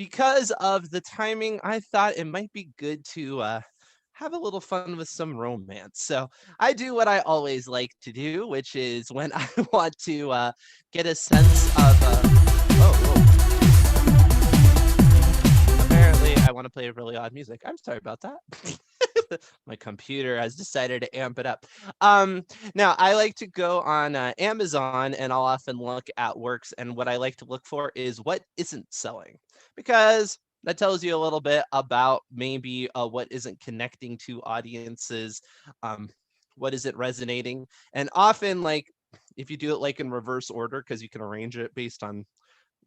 because of the timing, I thought it might be good to have a little fun with some romance. So I do what I always like to do, which is when I want to get a sense of. Whoa. Apparently, I want to play really odd music. I'm sorry about that. My computer has decided to amp it up. Um, Now, I like to go on Amazon and I'll often look at works. And what I like to look for is what isn't selling, because that tells you a little bit about maybe what isn't connecting to audiences, um, what isn't resonating. And often, like, if you do it like in reverse order, because you can arrange it based on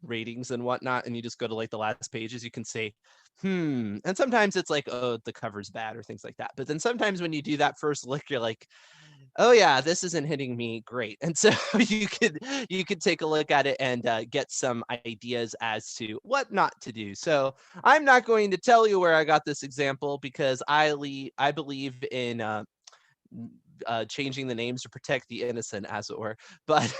ratings and whatnot, and you just go to like the last pages, you can say, and sometimes it's like, oh, the cover's bad or things like that. But then sometimes when you do that first look, you're like, oh yeah, this isn't hitting me great. And so you could take a look at it and get some ideas as to what not to do. So I'm not going to tell you where I got this example, because I believe in changing the names to protect the innocent, as it were. But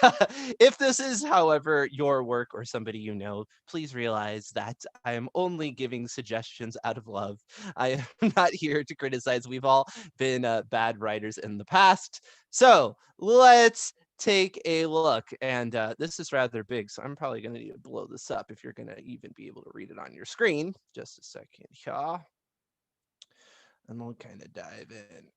if this is, however, your work or somebody you know, please realize that I am only giving suggestions out of love. I am not here to criticize. We've all been bad writers in the past. So let's take a look. And this is rather big, so I'm probably going to need to blow this up if you're going to even be able to read it on your screen. Just a second here. And we'll kind of dive in.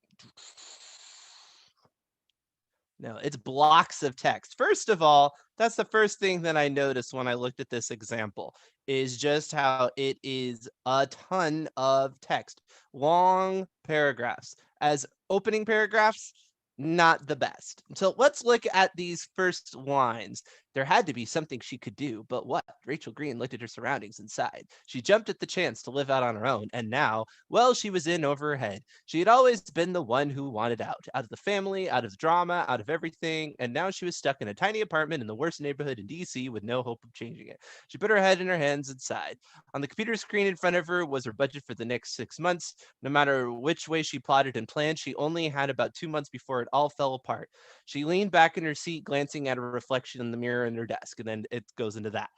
No, it's blocks of text. First of all, that's the first thing that I noticed when I looked at this example, is just how it is a ton of text, long paragraphs. As opening paragraphs, not the best. So let's look at these first lines. There had to be something she could do, but what? Rachel Green looked at her surroundings and sighed. She jumped at the chance to live out on her own, and now, well, she was in over her head. She had always been the one who wanted out of the family, out of the drama, out of everything, and now she was stuck in a tiny apartment in the worst neighborhood in DC with no hope of changing it. She put her head in her hands and sighed. On the computer screen in front of her was her budget for the next 6 months. No matter which way she plotted and planned, she only had about 2 months before it all fell apart. She leaned back in her seat, glancing at her reflection in the mirror in her desk, and then it goes into that.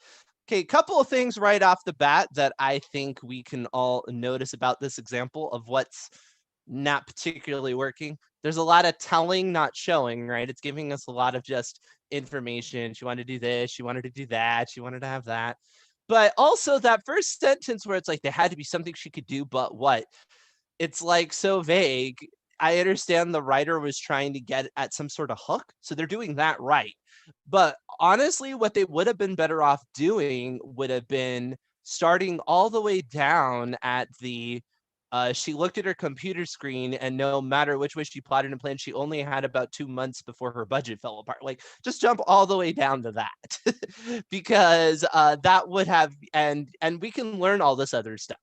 Okay, couple of things right off the bat that I think we can all notice about this example of what's not particularly working. There's a lot of telling, not showing, right? It's giving us a lot of just information. She wanted to do this, she wanted to do that, she wanted to have that. But also that first sentence where it's like there had to be something she could do, but what? It's like so vague. I understand the writer was trying to get at some sort of hook, so they're doing that right. But honestly, what they would have been better off doing would have been starting all the way down at the she looked at her computer screen, and no matter which way she plotted and planned, she only had about 2 months before her budget fell apart. Like, just jump all the way down to that, because that would have, and we can learn all this other stuff.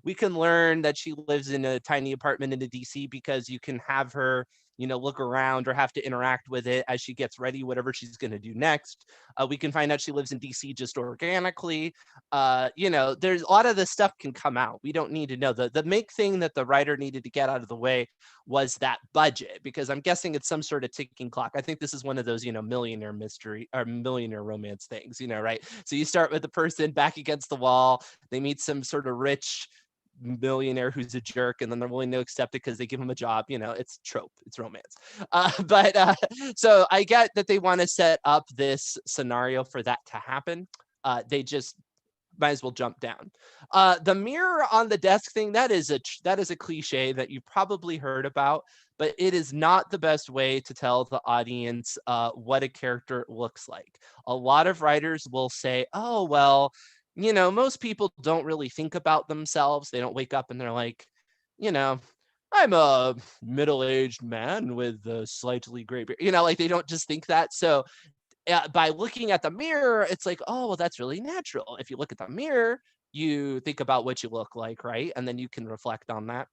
We can learn that she lives in a tiny apartment in the DC because you can have her, look around or have to interact with it as she gets ready, whatever she's going to do next. We can find out she lives in DC just organically. There's a lot of this stuff can come out. We don't need to know. The main thing that the writer needed to get out of the way was that budget, because I'm guessing it's some sort of ticking clock. I think this is one of those, millionaire mystery or millionaire romance things, right? So you start with the person back against the wall, they meet some sort of rich millionaire who's a jerk, and then they're willing to accept it because they give him a job. It's trope, it's romance. But so I get that they want to set up this scenario for that to happen. They just might as well jump down. The mirror on the desk thing, that is a cliche that you've probably heard about, but it is not the best way to tell the audience what a character looks like. A lot of writers will say, oh, well, most people don't really think about themselves. They don't wake up and they're like, you know, I'm a middle-aged man with a slightly gray beard. Like, they don't just think that. So by looking at the mirror, it's like, oh, well, that's really natural. If you look at the mirror, you think about what you look like, right? And then you can reflect on that.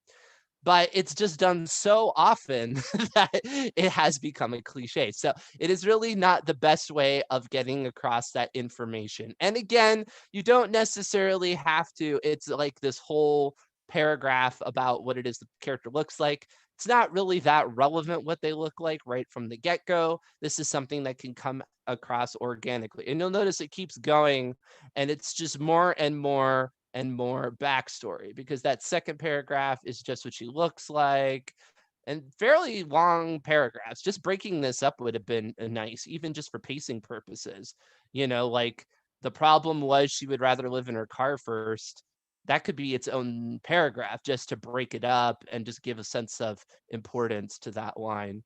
But it's just done so often that it has become a cliche. So it is really not the best way of getting across that information. And again, you don't necessarily have to, it's like this whole paragraph about what it is the character looks like. it's not really that relevant what they look like right from the get-go. This is something that can come across organically. And you'll notice it keeps going, and it's just more and more and more backstory, because that second paragraph is just what she looks like, and fairly long paragraphs. Just breaking this up would have been nice, even just for pacing purposes. Like, the problem was she would rather live in her car first. That could be its own paragraph just to break it up and just give a sense of importance to that line.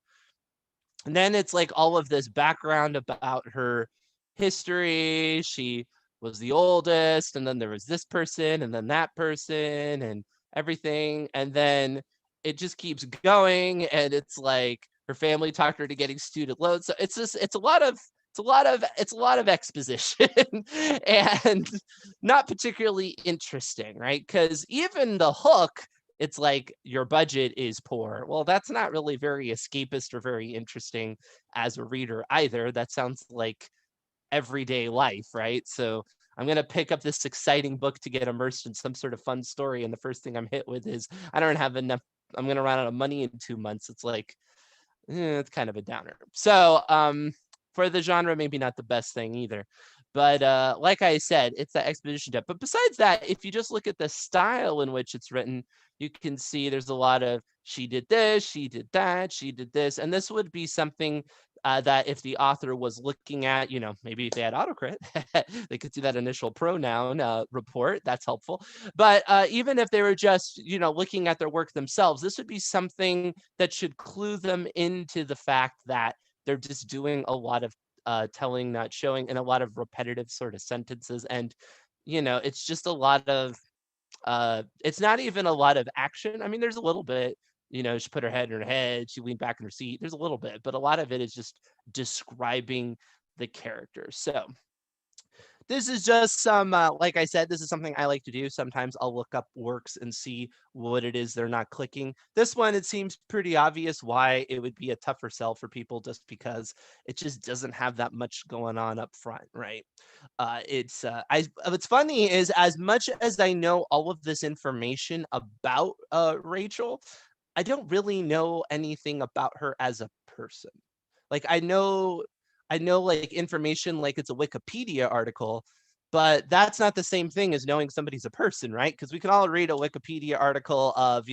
And then it's like all of this background about her history. She was the oldest, and then there was this person, and then that person, and everything. And then it just keeps going, and it's like her family talked her to getting student loans. So it's a lot of exposition and not particularly interesting, right? Because even the hook, it's like your budget is poor. Well, that's not really very escapist or very interesting as a reader either. That sounds like everyday life, right? So I'm going to pick up this exciting book to get immersed in some sort of fun story. And the first thing I'm hit with is I don't have enough. I'm going to run out of money in 2 months. It's like, it's kind of a downer. So for the genre, maybe not the best thing either. But like I said, it's that exposition depth. But besides that, if you just look at the style in which it's written, you can see there's a lot of she did this, she did that, she did this. And this would be something that if the author was looking at, maybe if they had AutoCrit, they could see that initial pronoun report. That's helpful. But even if they were just, looking at their work themselves, this would be something that should clue them into the fact that they're just doing a lot of telling, not showing, and a lot of repetitive sort of sentences. And, it's just a lot of, it's not even a lot of action. I mean, there's a little bit, she put her head in her head, she leaned back in her seat. There's a little bit, but a lot of it is just describing the character. So this is just some, like I said, this is something I like to do. Sometimes I'll look up works and see what it is they're not clicking. This one, it seems pretty obvious why it would be a tougher sell for people, just because it just doesn't have that much going on up front, right? What's funny is, as much as I know all of this information about Rachel, I don't really know anything about her as a person. Like, I know like information like it's a Wikipedia article, but that's not the same thing as knowing somebody's a person, right? Because we can all read a Wikipedia article of,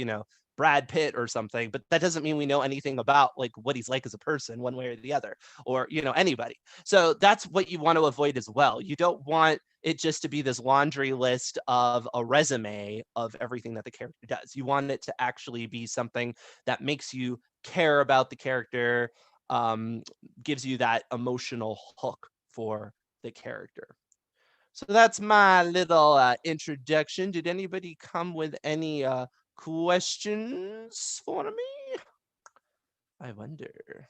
Brad Pitt or something, but that doesn't mean we know anything about like what he's like as a person, one way or the other, or anybody. So that's what you want to avoid as well. You don't want it just to be this laundry list of a resume of everything that the character does. You want it to actually be something that makes you care about the character, gives you that emotional hook for the character. So that's my little introduction. Did anybody come with any questions for me? I wonder.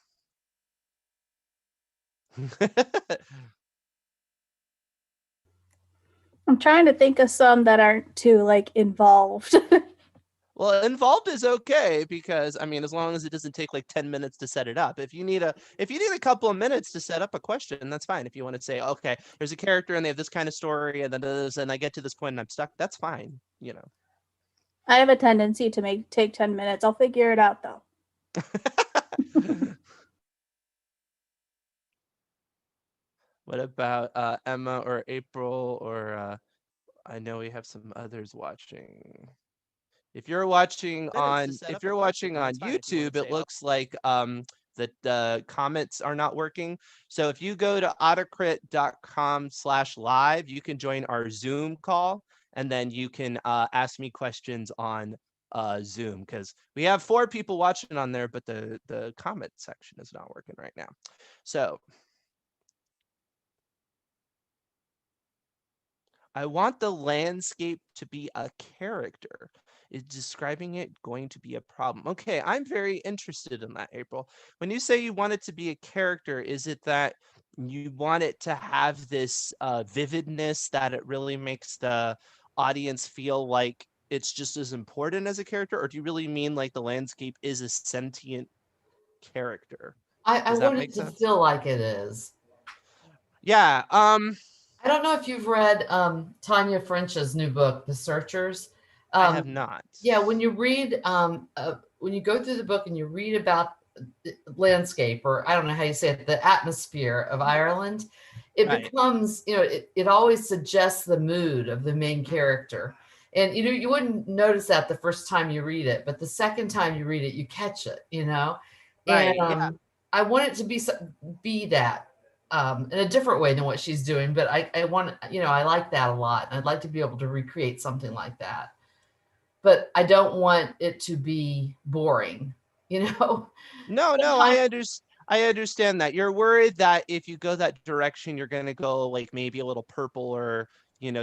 I'm trying to think of some that aren't too like involved. Well, involved is okay, because I mean, as long as it doesn't take like 10 minutes to set it up. If you need a couple of minutes to set up a question, that's fine. If you want to say, okay, there's a character and they have this kind of story, and then this, and I get to this point and I'm stuck, that's fine. I have a tendency to take 10 minutes. I'll figure it out though. What about Emma or April, or I know we have some others watching. If you're watching on YouTube, it looks like that the comments are not working. So if you go to autocrit.com/live, you can join our Zoom call, and then you can ask me questions on Zoom, because we have 4 people watching on there, but the comment section is not working right now. So I want the landscape to be a character. Is describing it going to be a problem? Okay, I'm very interested in that, April. When you say you want it to be a character, is it that you want it to have this vividness that it really makes the audience feel like it's just as important as a character? Or do you really mean like the landscape is a sentient character? I Does that want make it to sense? feel like it is. Yeah. I don't know if you've read Tanya French's new book, The Searchers. I have Um, not. yeah, when you go through the book and you read about the landscape, or I don't know how you say it, the atmosphere of Ireland, it Right. becomes, it always suggests the mood of the main character. And you wouldn't notice that the first time you read it, but the second time you read it, you catch it. And Right. Yeah. I want it to be that in a different way than what she's doing, but I want, I like that a lot. I'd like to be able to recreate something like that, but I don't want it to be boring, you know. No, no, Sometimes, I understand that. You're worried that if you go that direction, you're going to go like maybe a little purple or,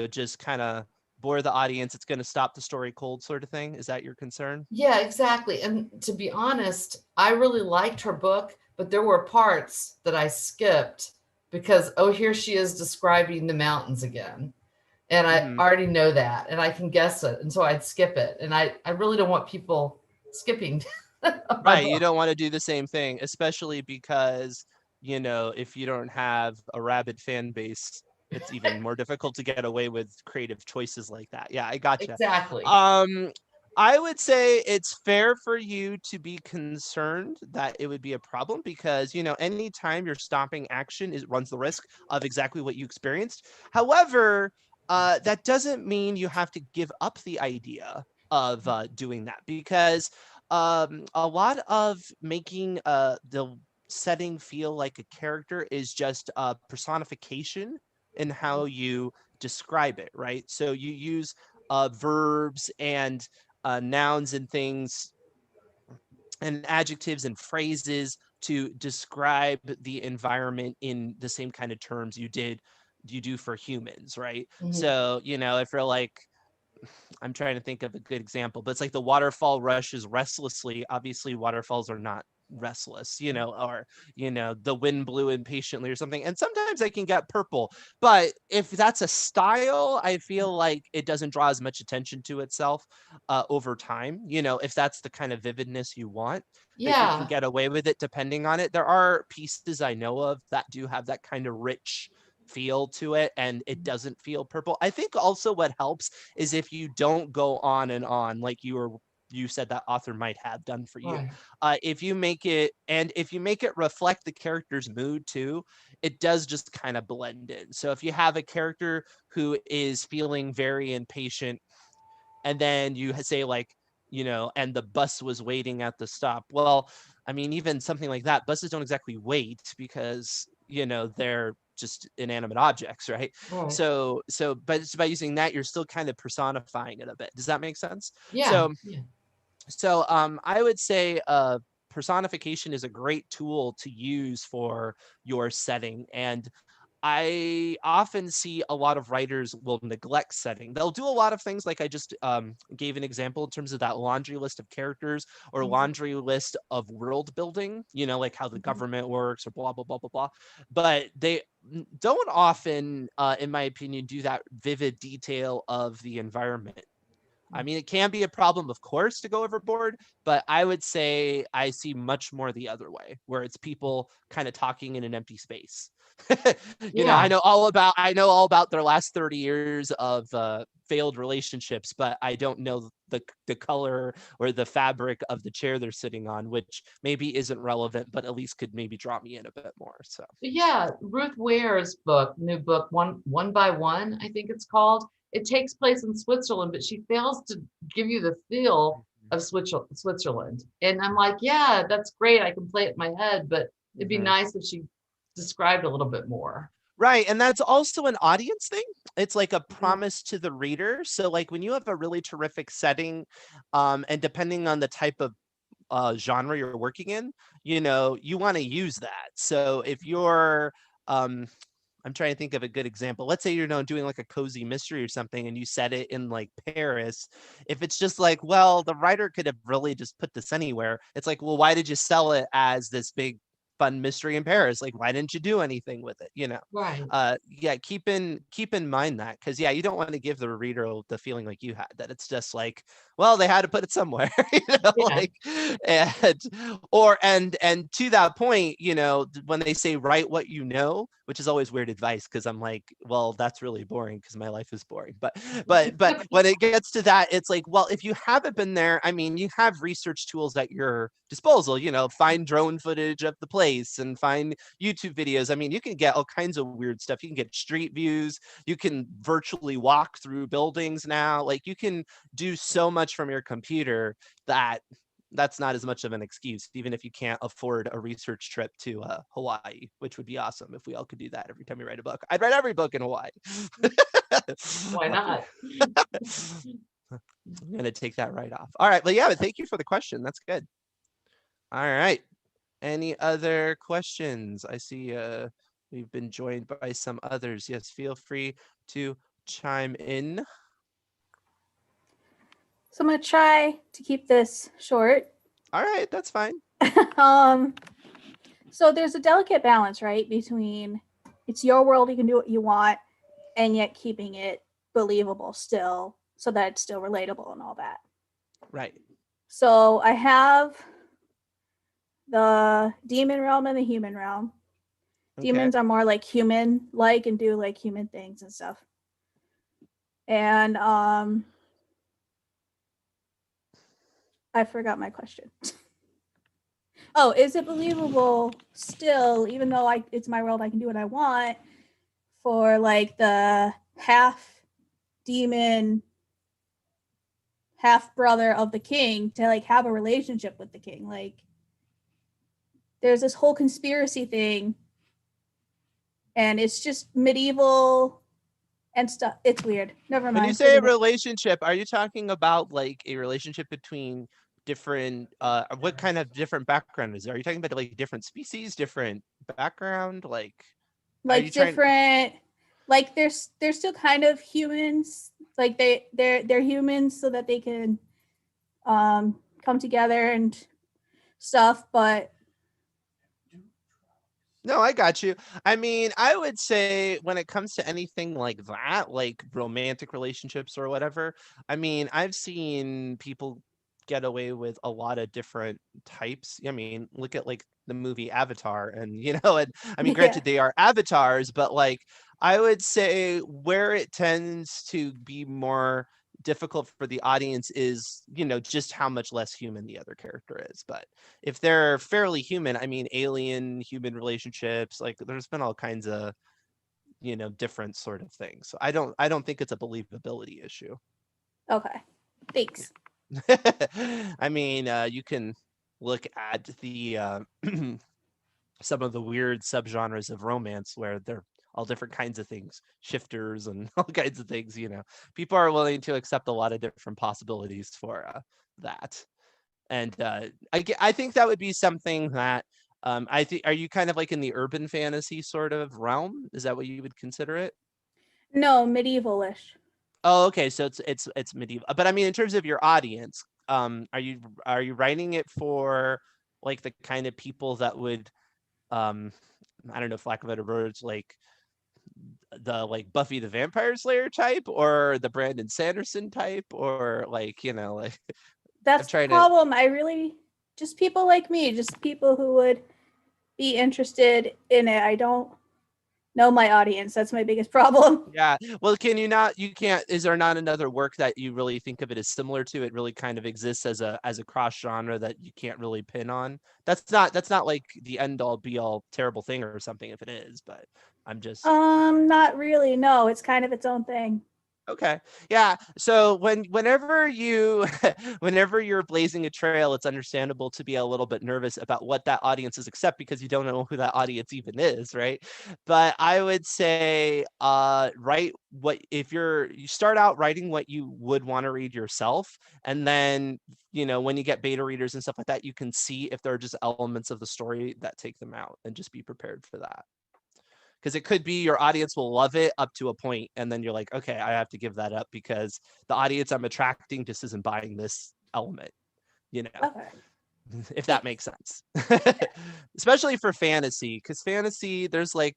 just kind of bore the audience. It's going to stop the story cold sort of thing. Is that your concern? yeah, exactly. And to be honest, I really liked her book, but there were parts that I skipped because, oh, here she is describing the mountains again. And I Hmm. already know that and I can guess it. And so I'd skip it. And I really don't want people skipping my Right. You book. don't want to do the same thing, especially because, if you don't have a rabid fan base, it's even more difficult to get away with creative choices like that. Yeah, I gotcha. Exactly. Um, I would say it's fair for you to be concerned that it would be a problem because, anytime you're stopping action, it runs the risk of exactly what you experienced. However, that doesn't mean you have to give up the idea of doing that because a lot of making the setting feel like a character is just a personification in how you describe it, right? So you use verbs and nouns and things and adjectives and phrases to describe the environment in the same kind of terms you do for humans, right? Mhm. So, if you're like, I'm trying to think of a good example, but it's like the waterfall rushes restlessly. Obviously, waterfalls are not restless, or, the wind blew impatiently or something. And sometimes they can get purple. But if that's a style, I feel like it doesn't draw as much attention to itself over time. If that's the kind of vividness you want, that you can Yeah. get away with it depending on it. There are pieces I know of that do have that kind of rich feel to it and it doesn't feel purple. I think also what helps is if you don't go on and on like you said that author might have done for you. Right. If you make it reflect the character's mood too, it does just kind of blend in. So if you have a character who is feeling very impatient and then you say like, and the bus was waiting at the stop. Well, I mean, even something like that, buses don't exactly wait because, they're just inanimate objects, right? Right. But it's by using that, you're still kind of personifying it a bit. Does that make sense? Yeah. So, Yeah. I would say personification is a great tool to use for your setting. And I often see a lot of writers will neglect setting. They'll do a lot of things like I just gave an example in terms of that laundry list of characters or Mhm. laundry list of world building, like how the Mhm. government works or blah, blah, blah, blah, blah. But they don't often, in my opinion, do that vivid detail of the environment. I mean, it can be a problem, of course, to go overboard, but I would say I see much more the other way, where it's people kind of talking in an empty space. Yeah. I know all about their last 30 years of failed relationships, but I don't know the color or the fabric of the chair they're sitting on, which maybe isn't relevant, but at least could maybe draw me in a bit more. So, Yeah, Ruth Ware's book, new book, one by one, I think it's called. It takes place in Switzerland, but she fails to give you the feel of Switzerland. And I'm like, yeah, that's great. I can play it in my head, but it'd be mhm. nice if she described a little bit more. Right, and that's also an audience thing. It's like a Mhm. promise to the reader. So, like, when you have a really terrific setting, and depending on the type of genre you're working in, you want to use that. So, if you're, I'm trying to think of a good example. Let's say you're doing like a cozy mystery or something, and you set it in like Paris. If it's just like, well, the writer could have really just put this anywhere. It's like, well, why did you sell it as this big fun mystery in Paris. Like, why didn't you do anything with it? Right. Yeah, keep in mind that, because you don't want to give the reader the feeling like you had, that it's just like, well, they had to put it somewhere, Yeah. like, and to that point, when they say write what you know, which is always weird advice, because I'm like, well, that's really boring because my life is boring. But when it gets to that, it's like, well, if you haven't been there, I mean, you have research tools at your disposal, find drone footage of the place and find YouTube videos. I mean, you can get all kinds of weird stuff. You can get street views. You can virtually walk through buildings now. Like, you can do so much from your computer that that's not as much of an excuse, even if you can't afford a research trip to Hawaii, which would be awesome if we all could do that every time we write a book. I'd write every book in Hawaii. Why not? I'm going to take that right off. All right. But yeah, but thank you for the question. That's good. All right. Any other questions? I see we've been joined by some others. Yes, feel free to chime in. So I'm gonna try to keep this short. All right, that's fine. So there's a delicate balance, right, between it's your world, you can do what you want, and yet keeping it believable still, so that it's still relatable and all that. Right. So I have the demon realm and the human realm. Okay. Demons are more like human-like and do like human things and stuff. And I forgot my question. Oh, is it believable still, even though it's my world, I can do what I want, for like the half demon, half brother of the king to like have a relationship with the king? Like, there's this whole conspiracy thing, and it's just medieval and stuff. It's weird. Never mind. When you say a relationship, are you talking about like a relationship between different what kind of different background is there? Are you talking about like different species, different background, like different like they're still kind of humans, like they're humans so that they can come together and stuff, but No, I got you. I mean, I would say when it comes to anything like that, like romantic relationships or whatever, I mean, I've seen people get away with a lot of different types. I mean, look at like the movie Avatar, and and I mean, granted, they are avatars, but like I would say where it tends to be more difficult for the audience is, just how much less human the other character is. But if they're fairly human, I mean, alien human relationships, like there's been all kinds of, different sort of things. So I don't think it's a believability issue. okay, thanks. I mean, you can look at the some of the weird subgenres of romance where they're all different kinds of things, shifters and all kinds of things. People are willing to accept a lot of different possibilities for that. And I think that would be something that I think. Are you kind of like in the urban fantasy sort of realm? Is that what you would consider it? No, medievalish. Oh, okay. So it's medieval. But I mean, in terms of your audience, are you writing it for like the kind of people that would, I don't know, for lack of better words, like the like Buffy the Vampire Slayer type, or the Brandon Sanderson type, or like like That's the problem. I really just people like me, just people who would be interested in it. I don't know my audience. That's my biggest problem. Yeah. Well, you can't, is there not another work that you really think of it as similar to? It really kind of exists as a cross genre that you can't really pin on. That's not like the end all be all terrible thing or something if it is, but I'm just not really. No, it's kind of its own thing. Okay. Yeah. So whenever whenever you're blazing a trail, it's understandable to be a little bit nervous about what that audience is, except because you don't know who that audience even is, right? But I would say write what, if you start out writing what you would want to read yourself, and then when you get beta readers and stuff like that, you can see if there are just elements of the story that take them out, and just be prepared for that. Because it could be your audience will love it up to a point, and then you're like, okay, I have to give that up because the audience I'm attracting just isn't buying this element, Okay. if that makes sense. Especially for fantasy, because fantasy, there's like,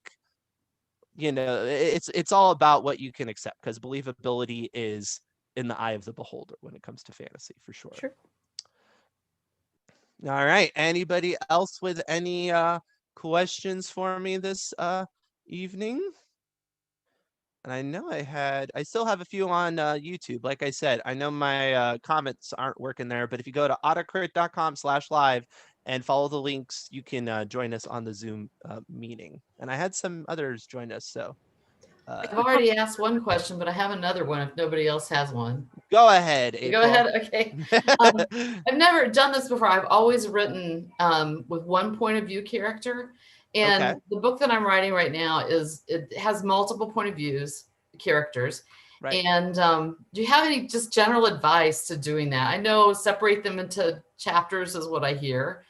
it's all about what you can accept, because believability is in the eye of the beholder when it comes to fantasy, for sure. Sure. All right. Anybody else with any questions for me this evening? And I know I still have a few on YouTube. Like I said, I know my comments aren't working there, but if you go to autocrit.com/live and follow the links, you can join us on the Zoom meeting. And I had some others join us, so. I've already asked one question, but I have another one if nobody else has one. Go ahead, April. Go ahead. Okay. I've never done this before. I've always written with one point of view character. And Okay. the book that I'm writing right now it has multiple point of views, characters. Right. And do you have any just general advice to doing that? I know separate them into chapters is what I hear.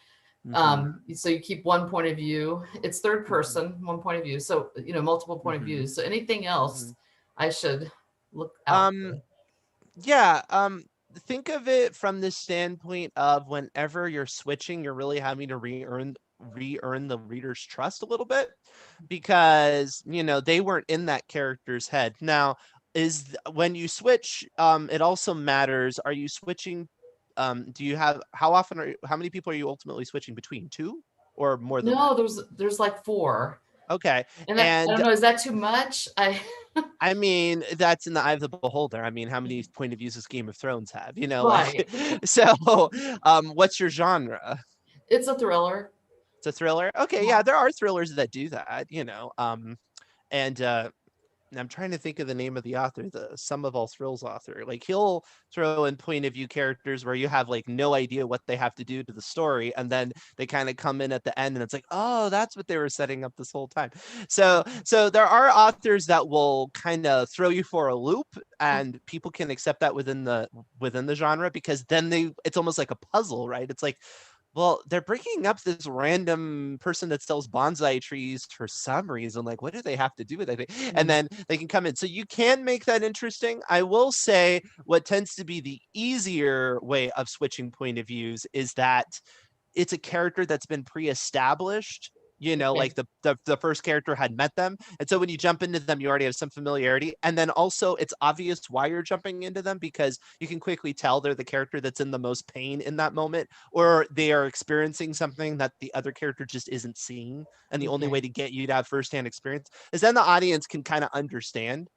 So you keep one point of view. It's third person, one point of view. So, multiple point of views. So anything else I should look out for? Yeah. Think of it from the standpoint of whenever you're switching, you're really having to re-earn the reader's trust a little bit, because they weren't in that character's head. Now, when you switch, it also matters. Are you switching? Do you have how many people are you ultimately switching between? 2 or more than that? No, there's like 4. Okay. And I don't know, is that too much? I mean, that's in the eye of the beholder. I mean, how many point of views does Game of Thrones have? Right. So, what's your genre? It's a thriller. It's a thriller. Okay, yeah, there are thrillers that do that. And I'm trying to think of the name of the author, the Sum of All Thrills author. Like, he'll throw in point of view characters where you have like no idea what they have to do to the story, and then they kind of come in at the end and it's like, oh, that's what they were setting up this whole time. So there are authors that will kind of throw you for a loop, and people can accept that within the genre, because then it's almost like a puzzle, right? It's like, well, they're bringing up this random person that sells bonsai trees for some reason. Like, what do they have to do with it? And then they can come in. So you can make that interesting. I will say what tends to be the easier way of switching point of views is that it's a character that's been pre-established. Like the first character had met them. And so when you jump into them, you already have some familiarity. And then also it's obvious why you're jumping into them, because you can quickly tell they're the character that's in the most pain in that moment, or they are experiencing something that the other character just isn't seeing. And the only way to get you to have firsthand experience is then the audience can kind of understand.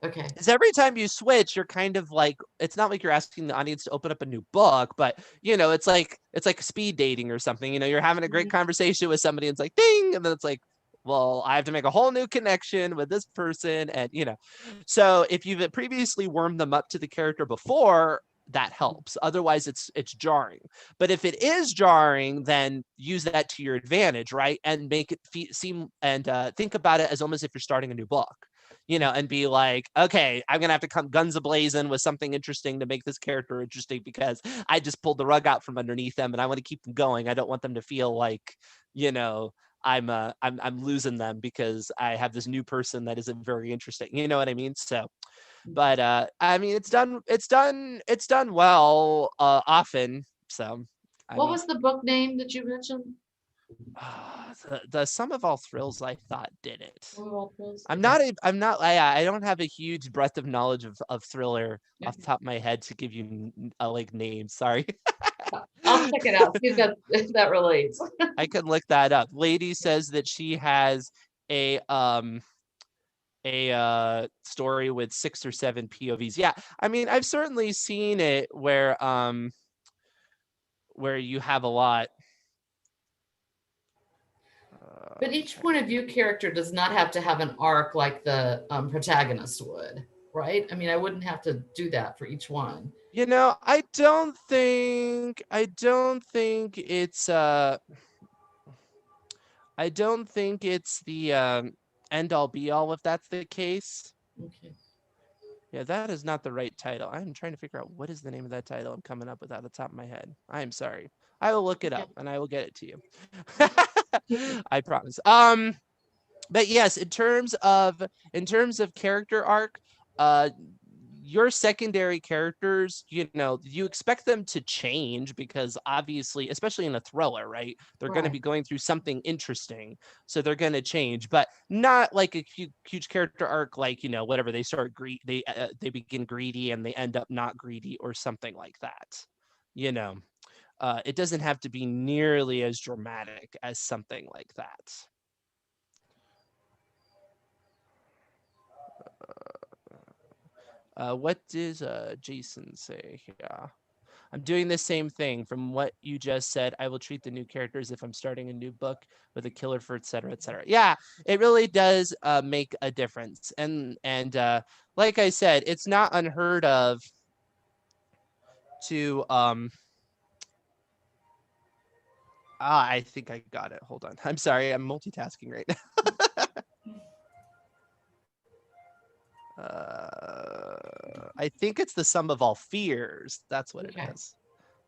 Okay. Because every time you switch, you're kind of like, it's not like you're asking the audience to open up a new book, but it's like speed dating or something. You're having a great conversation with somebody, and it's like ding, and then it's like, well, I have to make a whole new connection with this person, and so if you've previously warmed them up to the character before, that helps. Otherwise, it's jarring. But if it is jarring, then use that to your advantage, right? And make it seem and think about it as almost if you're starting a new book. And be like, okay, I'm gonna have to come guns a-blazing with something interesting to make this character interesting, because I just pulled the rug out from underneath them and I want to keep them going. I don't want them to feel like, I'm losing them because I have this new person that isn't very interesting. You know what I mean? So, but I mean, it's done well often. So, What was the book name that you mentioned? The Sum of All Thrills, I thought, did it. I'm not I don't have a huge breadth of knowledge of thriller off the top of my head to give you like names. Sorry. I'll check it out, see if that relates. I can look that up. Lady says that she has a story with 6 or 7 POVs. Yeah, I mean, I've certainly seen it where you have a lot. But each point of view character does not have to have an arc like the protagonist would, right? I mean, I wouldn't have to do that for each one. I don't think it's the end all be all if that's the case. Okay. Yeah, that is not the right title. I'm trying to figure out what is the name of that title. I'm coming up with out of the top of my head. I'm sorry. I will look it up and I will get it to you. I promise. But yes, in terms of character arc, your secondary characters, you know, you expect them to change because obviously, especially in a thriller, right? They're going to Right. be going through something interesting. So they're going to change, but not like a huge character arc, like, you know, whatever they start they begin greedy and they end up not greedy or something like that. You know, it doesn't have to be nearly as dramatic as something like that. What does Jason say here? I'm doing the same thing. From what you just said, I will treat the new characters if I'm starting a new book with a killer for et cetera, et cetera. Yeah, it really does make a difference. And like I said, it's not unheard of to I think I got it. Hold on. I'm sorry. I'm multitasking right now. I think it's the sum of all fears. That's what it is.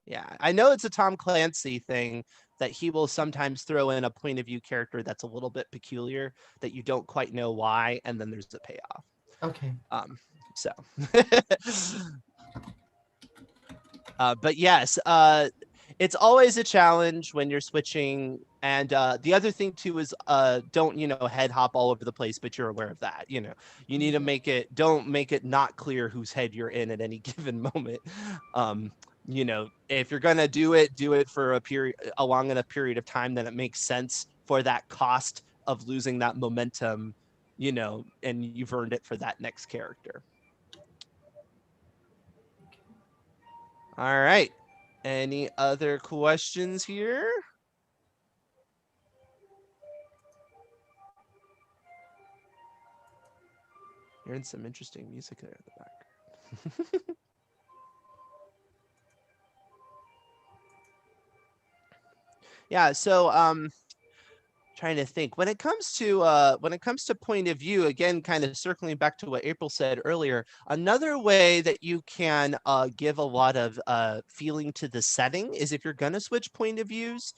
Yeah, I know it's a Tom Clancy thing that he will sometimes throw in a point of view character that's a little bit peculiar that you don't quite know why, and then there's a payoff. Okay. So but yes, it's always a challenge when you're switching. And the other thing too is don't, you know, head hop all over the place, but you're aware of that. You know, you need to don't make it not clear whose head you're in at any given moment. You know, if you're gonna do it for a long enough period of time that it makes sense for that cost of losing that momentum, you know, and you've earned it for that next character. All right. Any other questions here? Hearing some interesting music there in the back. Yeah, so trying to think when it comes to point of view, again, kind of circling back to what April said earlier, another way that you can give a lot of feeling to the setting is if you're going to switch point of views,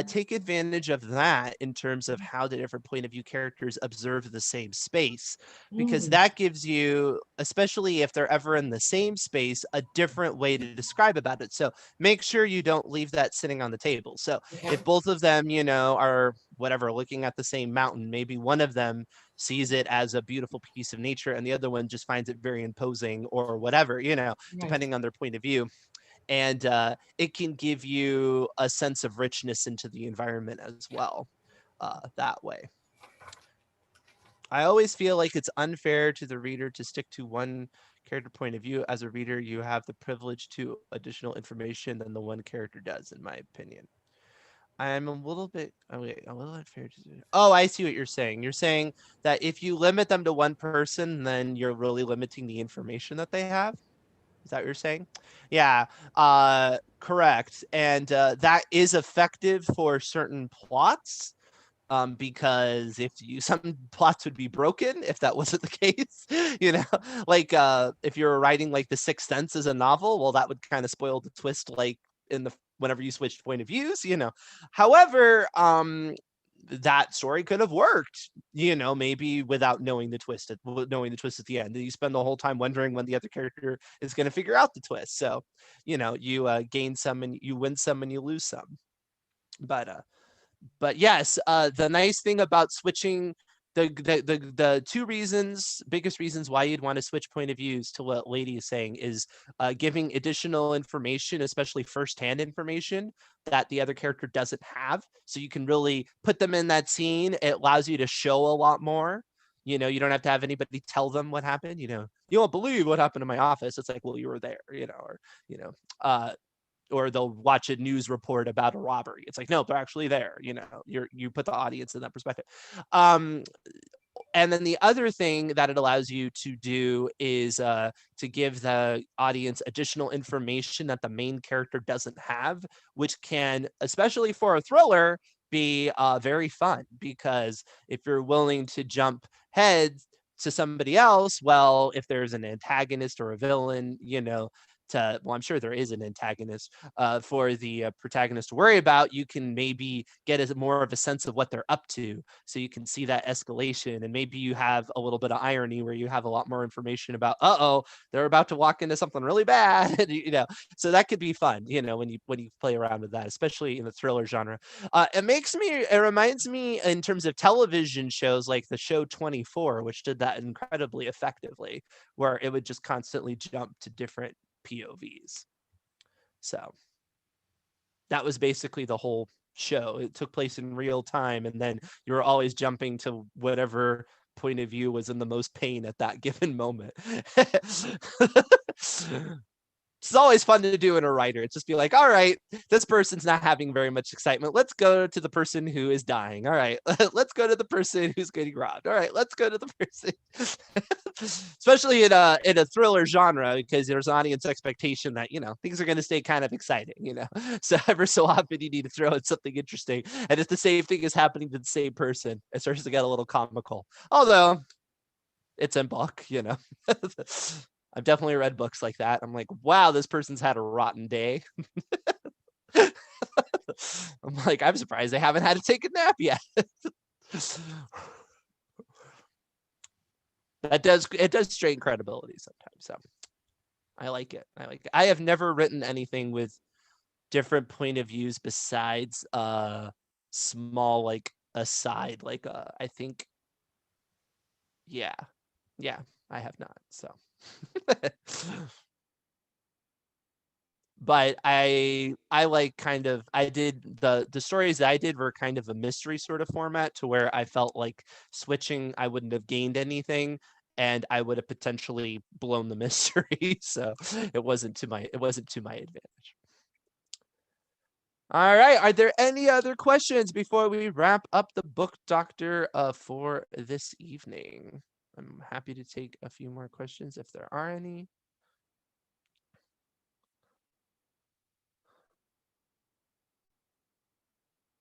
take advantage of that in terms of how the different point of view characters observe the same space, because that gives you, especially if they're ever in the same space, a different way to describe about it. So make sure you don't leave that sitting on the table. So if both of them, you know, are whatever, looking at the same mountain, maybe one of them sees it as a beautiful piece of nature and the other one just finds it very imposing or whatever, you know, depending on their point of view. And it can give you a sense of richness into the environment as well, that way. I always feel like it's unfair to the reader to stick to one character point of view. As a reader, you have the privilege to additional information than the one character does, in my opinion. I'm a little unfair to do. Oh, I see what you're saying. You're saying that if you limit them to one person, then you're really limiting the information that they have. Is that what you're saying? Yeah, correct. And that is effective for certain plots. Because some plots would be broken if that wasn't the case, you know, like if you're writing like The Sixth Sense as a novel, well, that would kind of spoil the twist, like in the whenever you switched point of views, you know. However, that story could have worked, you know, maybe without knowing the twist at the end. You spend the whole time wondering when the other character is going to figure out the twist. So, you know, you gain some and you win some and you lose some. But yes, the nice thing about switching the two biggest reasons why you'd want to switch point of views, to what Lady is saying, is giving additional information, especially firsthand information that the other character doesn't have. So you can really put them in that scene. It allows you to show a lot more. You know, you don't have to have anybody tell them what happened. You know, you won't believe what happened in my office. It's like, well, you were there, you know, or, you know, or they'll watch a news report about a robbery. It's like, no, they're actually there. You know, you put the audience in that perspective. And then the other thing that it allows you to do is to give the audience additional information that the main character doesn't have, which can, especially for a thriller, be very fun, because if you're willing to jump head to somebody else, well, if there's an antagonist or a villain, you know, well, I'm sure there is an antagonist for the protagonist to worry about, you can maybe get more of a sense of what they're up to, so you can see that escalation, and maybe you have a little bit of irony where you have a lot more information about, they're about to walk into something really bad, and, so that could be fun, when you play around with that, especially in the thriller genre. It reminds me in terms of television shows like the show 24, which did that incredibly effectively, where it would just constantly jump to different POVs. So that was basically the whole show. It took place in real time, and then you were always jumping to whatever point of view was in the most pain at that given moment. It's always fun to do in a writer. It's just be like, all right, this person's not having very much excitement. Let's go to the person who is dying. All right, let's go to the person who's getting robbed. All right, let's go to the person. Especially in a thriller genre, because there's an audience expectation that, things are going to stay kind of exciting, So ever so often you need to throw in something interesting. And if the same thing is happening to the same person, it starts to get a little comical. Although it's in book, I've definitely read books like that. I'm like, wow, this person's had a rotten day. I'm like, I'm surprised they haven't had to take a nap yet. It does strain credibility sometimes. So I like it. I have never written anything with different point of views besides small like aside. Like I think, yeah, I have not. So. But I like I did the stories that I did were kind of a mystery sort of format, to where I felt like switching, I wouldn't have gained anything, and I would have potentially blown the mystery. So it wasn't to my advantage. All right. Are there any other questions before we wrap up the book doctor for this evening? I'm happy to take a few more questions if there are any.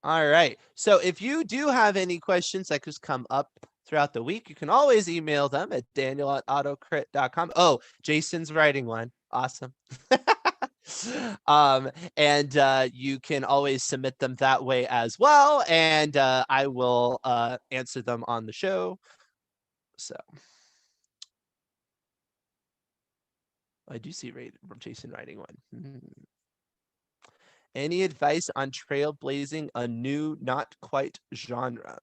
All right. So if you do have any questions that just come up throughout the week, you can always email them at daniel@autocrit.com. Oh, Jason's writing one. Awesome. And you can always submit them that way as well, and I will answer them on the show. So I do see Jason writing one. Any advice on trailblazing a new, not quite genre?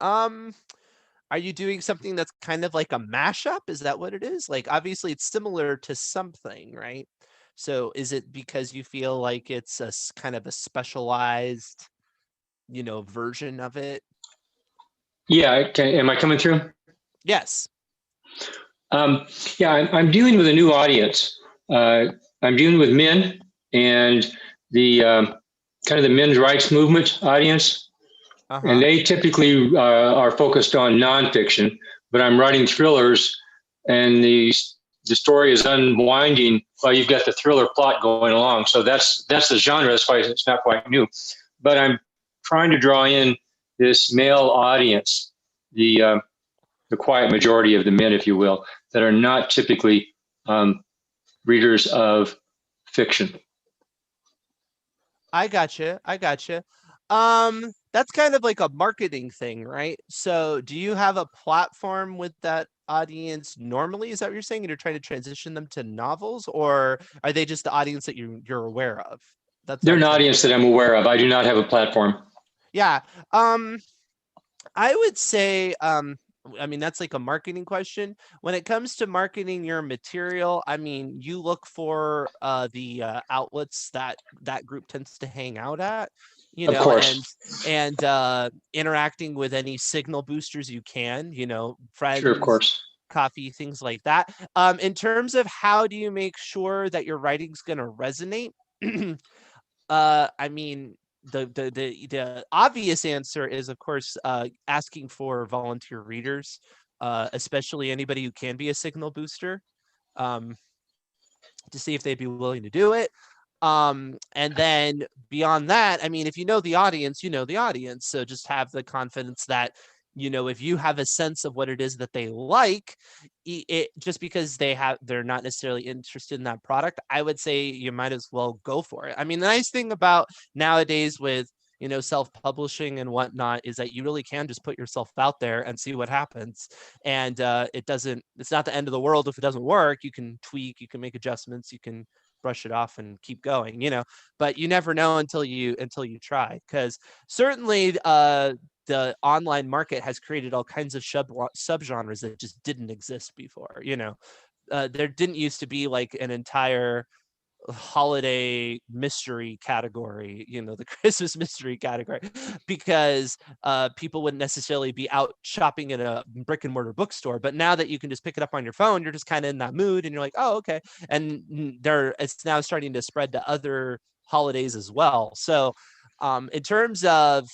Are you doing something that's kind of like a mashup? Is that what it is? Like, obviously it's similar to something, right? So is it because you feel like it's a kind of a specialized, version of it? Yeah. Am I coming through? Yes. Yeah, I'm dealing with a new audience. I'm dealing with men and the kind of the men's rights movement audience. Uh-huh. And they typically are focused on nonfiction, but I'm writing thrillers, and the story is unwinding while you've got the thriller plot going along. So that's the genre. That's why it's not quite new. But I'm trying to draw in this male audience, the quiet majority of the men, if you will, that are not typically readers of fiction. I gotcha. That's kind of like a marketing thing, right? So do you have a platform with that audience normally? Is that what you're saying? And you're trying to transition them to novels, or are they just the audience that you're aware of? They're an audience that I'm aware of. I do not have a platform. Yeah. I would say, I mean, that's like a marketing question. When it comes to marketing your material, I mean, you look for the outlets that group tends to hang out at, Of course. and interacting with any signal boosters you can, friends, Sure, of course. coffee, things like that. In terms of how do you make sure that your writing's going to resonate? I mean, the obvious answer is, of course, asking for volunteer readers, especially anybody who can be a signal booster, to see if they'd be willing to do it. And then beyond that, I mean, if you know the audience, you know the audience. So just have the confidence that if you have a sense of what it is that they like, it just because they're not necessarily interested in that product, I would say you might as well go for it. I mean, the nice thing about nowadays with self-publishing and whatnot is that you really can just put yourself out there and see what happens. And it's not the end of the world if it doesn't work. You can tweak, you can make adjustments, you can brush it off and keep going, but you never know until you try. Because certainly the online market has created all kinds of subgenres that just didn't exist before. There didn't used to be like an entire holiday mystery category, the Christmas mystery category, because people wouldn't necessarily be out shopping in a brick and mortar bookstore. But now that you can just pick it up on your phone, you're just kind of in that mood and you're like, oh, okay. And it's now starting to spread to other holidays as well. So in terms of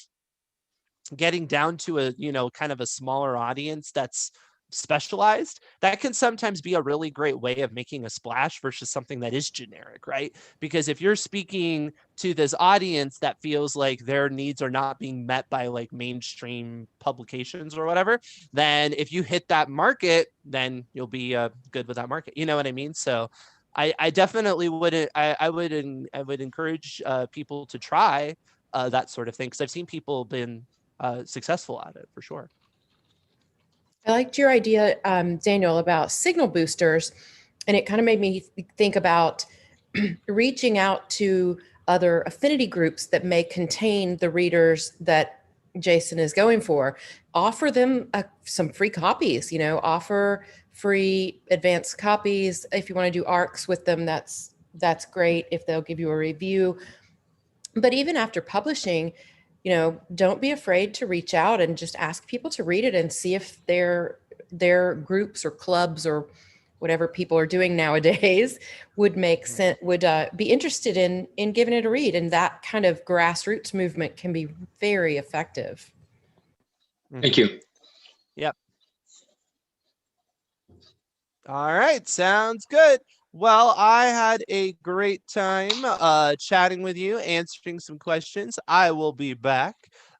getting down to a kind of a smaller audience that's specialized, that can sometimes be a really great way of making a splash versus something that is generic, right? Because if you're speaking to this audience that feels like their needs are not being met by like mainstream publications or whatever, then if you hit that market, then you'll be good with that market. You know what I mean? So I definitely I would encourage people to try that sort of thing, because I've seen people been successful at it for sure. I liked your idea, Daniel, about signal boosters, and it kind of made me think about reaching out to other affinity groups that may contain the readers that Jason is going for. Offer them some free copies, offer free advanced copies. If you want to do ARCs with them, that's great if they'll give you a review. But even after publishing, don't be afraid to reach out and just ask people to read it and see if their groups or clubs or whatever people are doing nowadays would make sense, would be interested in giving it a read. And that kind of grassroots movement can be very effective. Thank you. Yep. All right. Sounds good. Well, I had a great time chatting with you, answering some questions. I will be back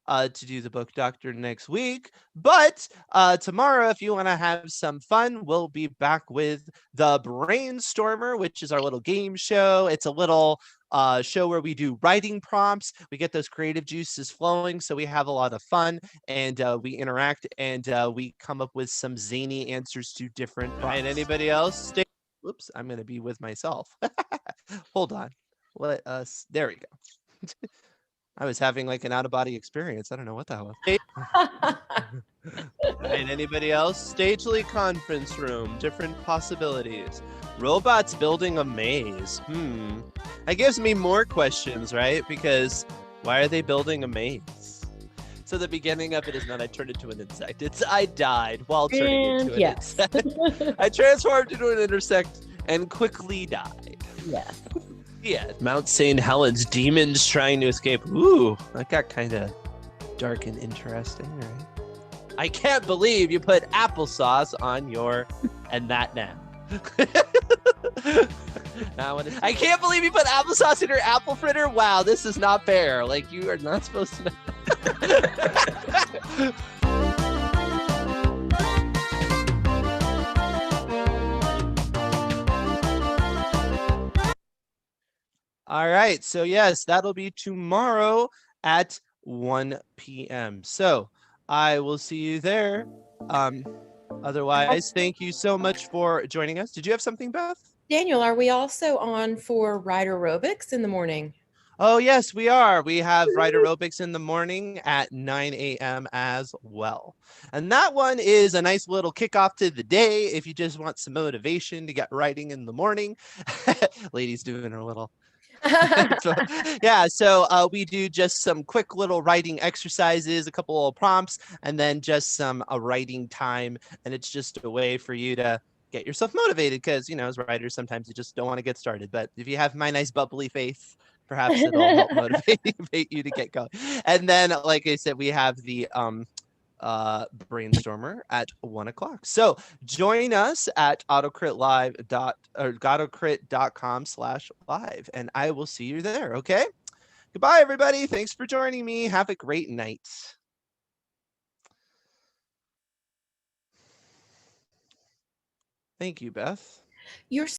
to do the Book Doctor next week. But tomorrow, if you want to have some fun, we'll be back with the Brainstormer, which is our little game show. It's a little show where we do writing prompts. We get those creative juices flowing, so we have a lot of fun, and we interact, and we come up with some zany answers to different prompts. And anybody else? Whoops, I'm going to be with myself. Hold on. Let us, there we go. I was having like an out-of-body experience. I don't know what that was. And anybody else? Stagely conference room, different possibilities. Robots building a maze. That gives me more questions, right? Because why are they building a maze? So the beginning of it is not I turned into an insect. It's I died while turning into an insect. I transformed into an insect and quickly died. Yes. Yeah. Mount St. Helens, demons trying to escape. Ooh, that got kind of dark and interesting, right? I can't believe you put applesauce on your and that now. I can't believe you put applesauce in your apple fritter. Wow, this is not fair. Like, you are not supposed to know. All right, so yes, that'll be tomorrow at 1 p.m. So I will see you there. Otherwise, thank you so much for joining us. Did you have something, Beth? Daniel, are we also on for Writer Aerobics in the morning? Oh, yes, we are. We have Writer Aerobics in the morning at 9 a.m. as well. And that one is a nice little kickoff to the day if you just want some motivation to get writing in the morning. Ladies doing her little... So we do just some quick little writing exercises, a couple of prompts, and then just some writing time. And it's just a way for you to get yourself motivated because, as writers, sometimes you just don't want to get started. But if you have my nice bubbly face, perhaps it'll help motivate you to get going. And then, like I said, we have the Brainstormer at 1 o'clock. So join us at autocrit.com/live, and I will see you there. Okay. Goodbye, everybody. Thanks for joining me. Have a great night. Thank you, Beth. You're